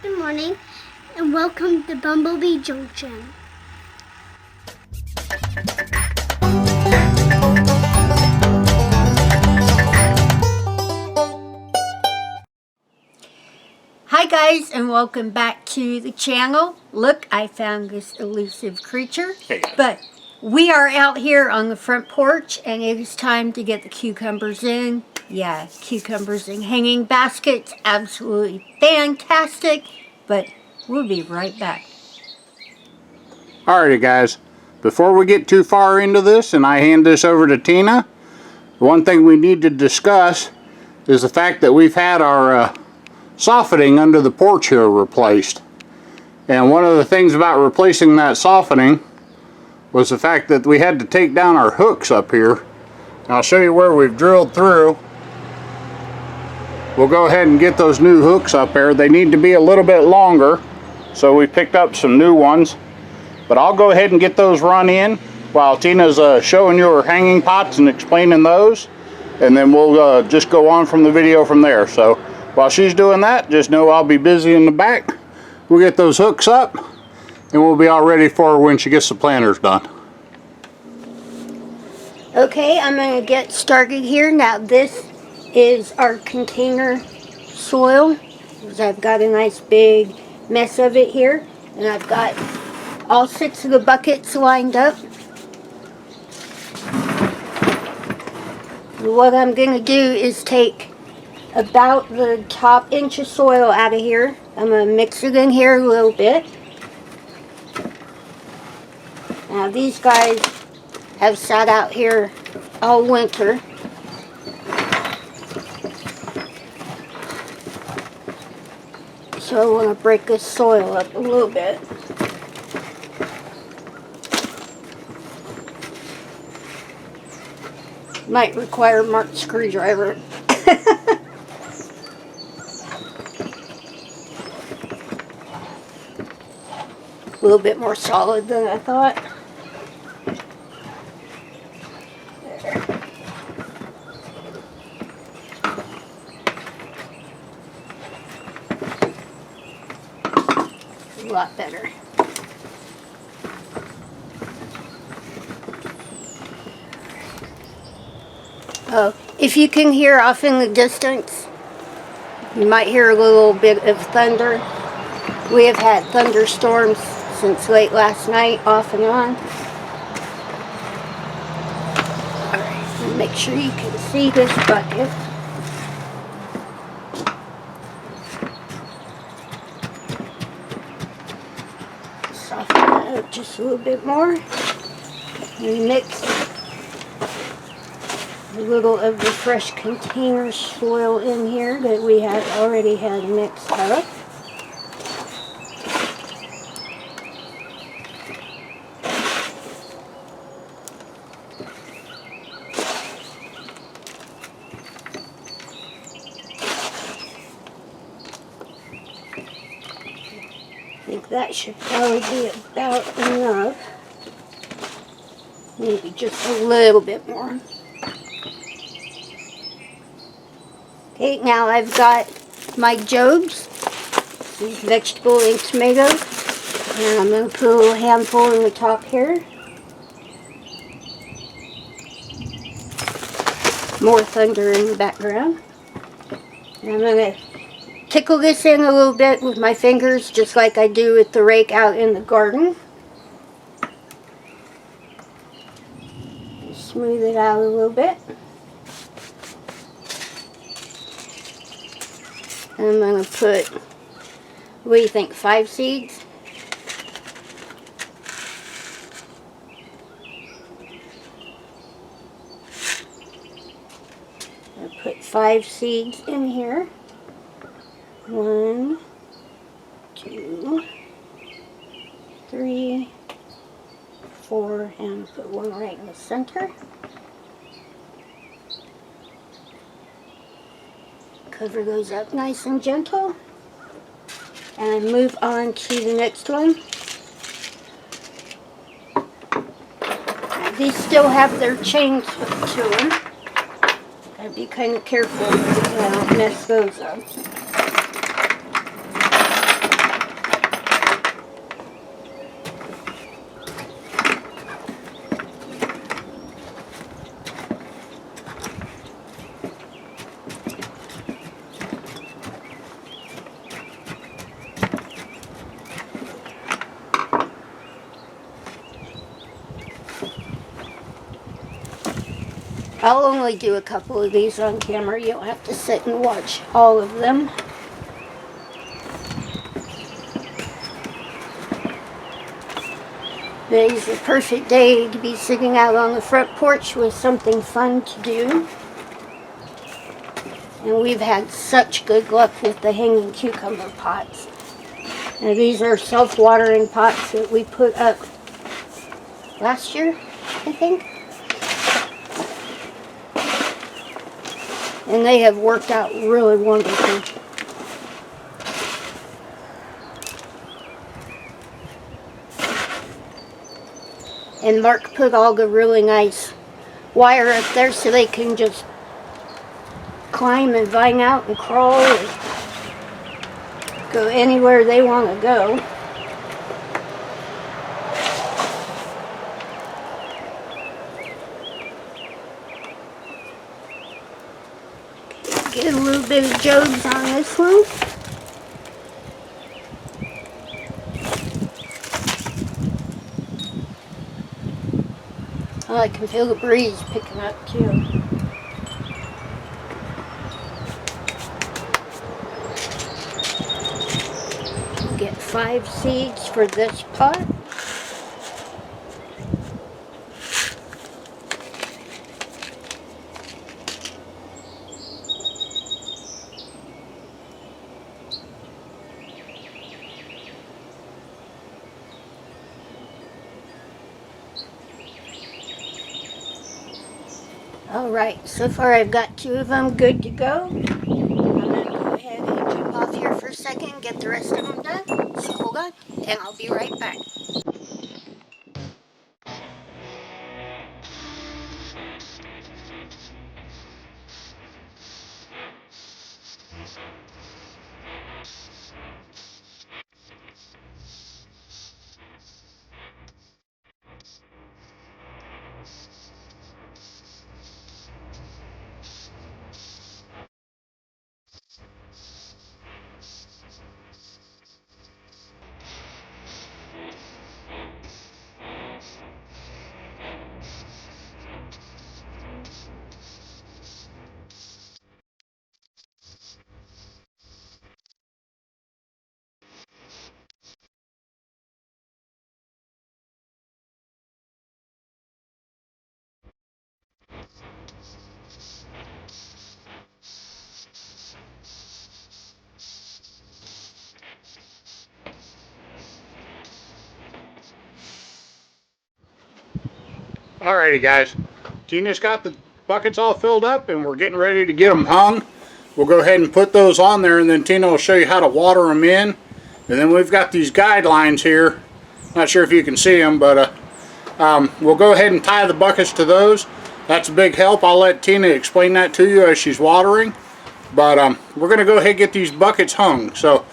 Good morning and welcome to Bumblebee Junction. Hi guys, and welcome back to the channel. Look, I found this elusive creature. Hey guys. But we are out here on the front porch and it is time to get the cucumbers in. Yeah, cucumbers in hanging baskets. Absolutely fantastic. But we'll be right back. Alrighty guys, before we get too far into this and I hand this over to Tina, one thing we need to discuss is the fact that we've had our soffitting under the porch here replaced. And one of the things about replacing that soffitting was the fact that we had to take down our hooks up here. And I'll show you where we've drilled through. We'll go ahead and get those new hooks up there. They need to be a little bit longer, so we picked up some new ones. But I'll go ahead and get those run in while Tina's showing you her hanging pots and explaining those. And then we'll just go on from the video from there. So while she's doing that, just know I'll be busy in the back. We'll get those hooks up and we'll be all ready for her when she gets the planters done. Okay, I'm going to get started here. Now this is our container soil. I've got a nice big mess of it here. And I've got all 6 of the buckets lined up. What I'm going to do is take about the top inch of soil out of here. I'm going to mix it in here a little bit. Now these guys have sat out here all winter. So I want to break this soil up a little bit. Might require a marked screwdriver. A little bit more solid than I thought. There. A lot better. Oh, if you can hear off in the distance, you might hear a little bit of thunder. We have had thunderstorms since late last night, off and on. Alright, make sure you can see this bucket. Soften that out just a little bit more. And mix a little of the fresh container soil in here that we had already had mixed up. I think that should probably be about enough. Maybe just a little bit more. Okay, now I've got my Jobs, these vegetable and tomatoes, and I'm going to put a little handful in the top here. More thunder in the background. And I'm going to tickle this in a little bit with my fingers, just like I do with the rake out in the garden. Smooth it out a little bit. And I'm going to put, what do you think, 5 seeds? I'll put 5 seeds in here. 1, 2, 3, 4, and put one right in the center. Cover those up nice and gentle. And move on to the next one. These still have their chains hooked to them. Gotta be kind of careful that I don't mess those up. I'll only do a couple of these on camera. You don't have to sit and watch all of them. Today's the perfect day to be sitting out on the front porch with something fun to do. And we've had such good luck with the hanging cucumber pots. Now these are self-watering pots that we put up last year, I think. And they have worked out really wonderfully. And Mark put all the really nice wire up there so they can just climb and vine out and crawl and go anywhere they want to go. Get a little bit of jogs on this one. Oh, I can feel the breeze picking up too. Get 5 seeds for this pot. Alright, so far I've got 2 of them good to go. I'm going to go ahead and jump off here for a second and get the rest of them done. So hold on, and I'll be right back. Alrighty guys, Tina's got the buckets all filled up and we're getting ready to get them hung. We'll go ahead and put those on there and then Tina will show you how to water them in. And then we've got these guidelines here. Not sure if you can see them, but we'll go ahead and tie the buckets to those. That's a big help. I'll let Tina explain that to you as she's watering. But we're going to go ahead and get these buckets hung. So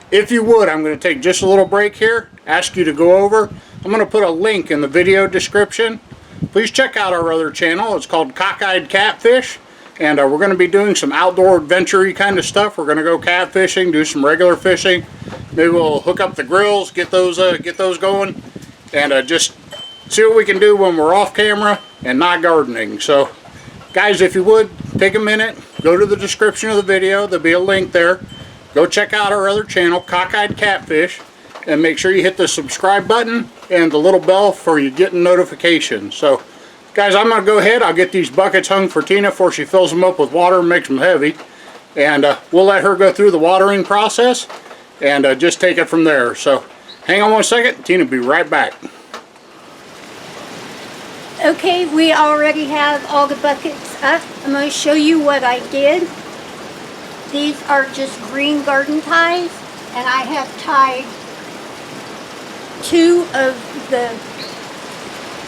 if you would, I'm going to take just a little break here, ask you to go over. I'm going to put a link in the video description. Please check out our other channel. It's called Cockeyed Catfish, and we're going to be doing some outdoor adventure-y kind of stuff. We're going to go catfishing, do some regular fishing. Maybe we'll hook up the grills, get those going, and just see what we can do when we're off camera and not gardening. So, guys, if you would, take a minute, go to the description of the video. There'll be a link there. Go check out our other channel, Cockeyed Catfish, and make sure you hit the subscribe button and the little bell for you getting notifications. So guys, I'm going to go ahead, I'll get these buckets hung for Tina before she fills them up with water and makes them heavy, and we'll let her go through the watering process and just take it from there. So hang on one second, Tina will be right back. Okay, we already have all the buckets up. I'm going to show you what I did. These are just green garden ties, and I have tied 2 of the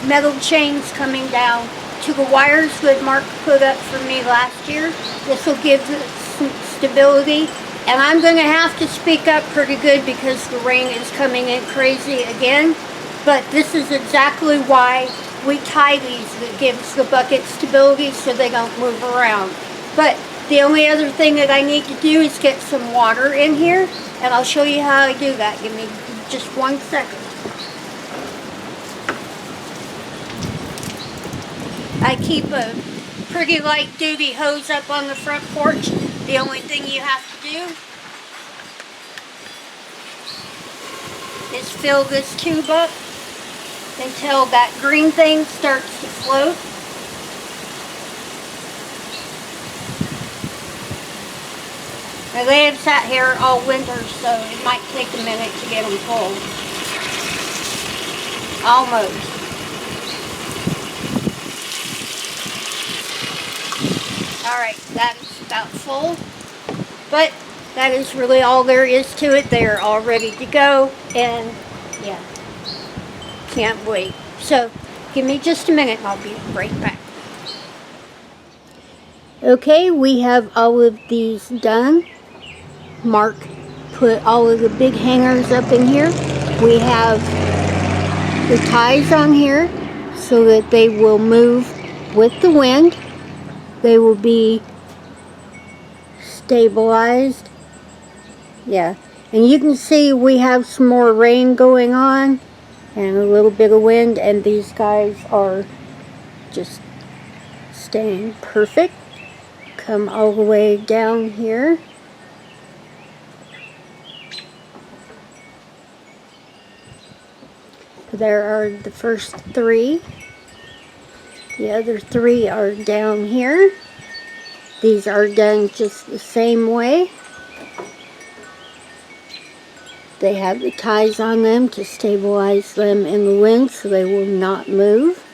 metal chains coming down to the wires that Mark put up for me last year. This will give it some stability, and I'm going to have to speak up pretty good because the rain is coming in crazy again, but this is exactly why we tie these. That gives the bucket stability so they don't move around. But the only other thing that I need to do is get some water in here, and I'll show you how I do that. Give me just 1 second. I keep a pretty light duty hose up on the front porch. The only thing you have to do is fill this tube up until that green thing starts to float. They have sat here all winter, so it might take a minute to get them full. Almost. Alright, that is about full. But that is really all there is to it. They are all ready to go. And yeah, can't wait. So give me just a minute and I'll be right back. Okay, we have all of these done. Mark put all of the big hangers up in here. We have the ties on here so that they will move with the wind. They will be stabilized. Yeah, and you can see we have some more rain going on and a little bit of wind, and these guys are just staying perfect. Come all the way down here. There are the first three. The other three are down here. These are done just the same way. They have the ties on them to stabilize them in the wind so they will not move.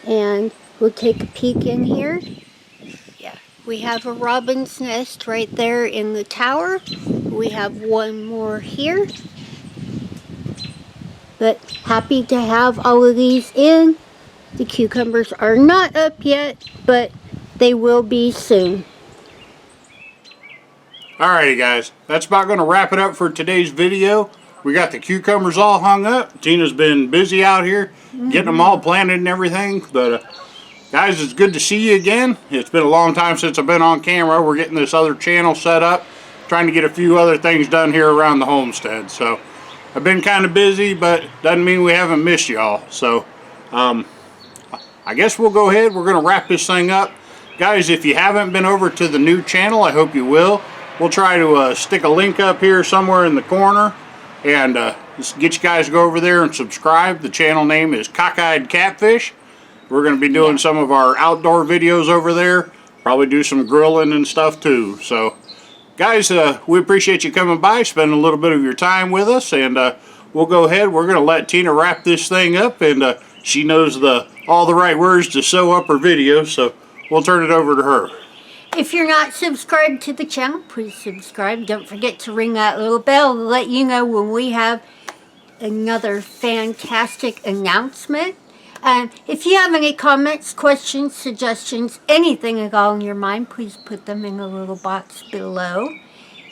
And we'll take a peek in here. Yeah, we have a robin's nest right there in the tower. We have one more here. But happy to have all of these in. The cucumbers are not up yet, but they will be soon. Alrighty guys, that's about going to wrap it up for today's video. We got the cucumbers all hung up. Tina's been busy out here getting them all planted and everything. But guys, it's good to see you again. It's been a long time since I've been on camera. We're getting this other channel set up, trying to get a few other things done here around the homestead. So I've been kind of busy, but doesn't mean we haven't missed y'all. So I guess we'll go ahead. We're going to wrap this thing up. Guys, if you haven't been over to the new channel, I hope you will. We'll try to stick a link up here somewhere in the corner and just get you guys to go over there and subscribe. The channel name is Cockeyed Catfish. We're going to be doing some of our outdoor videos over there. Probably do some grilling and stuff too. So guys, we appreciate you coming by, spending a little bit of your time with us, and we'll go ahead. We're going to let Tina wrap this thing up, and she knows all the right words to sew up her video, so we'll turn it over to her. If you're not subscribed to the channel, please subscribe. Don't forget to ring that little bell to let you know when we have another fantastic announcement. If you have any comments, questions, suggestions, anything at all in your mind, please put them in the little box below.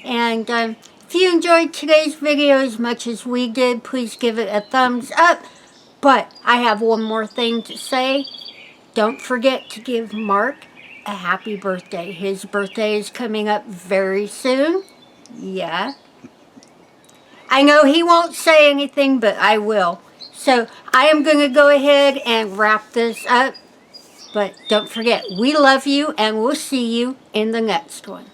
And if you enjoyed today's video as much as we did, please give it a thumbs up. But I have one more thing to say. Don't forget to give Mark a happy birthday. His birthday is coming up very soon. Yeah. I know he won't say anything, but I will. So I am going to go ahead and wrap this up. But don't forget, we love you, and we'll see you in the next one.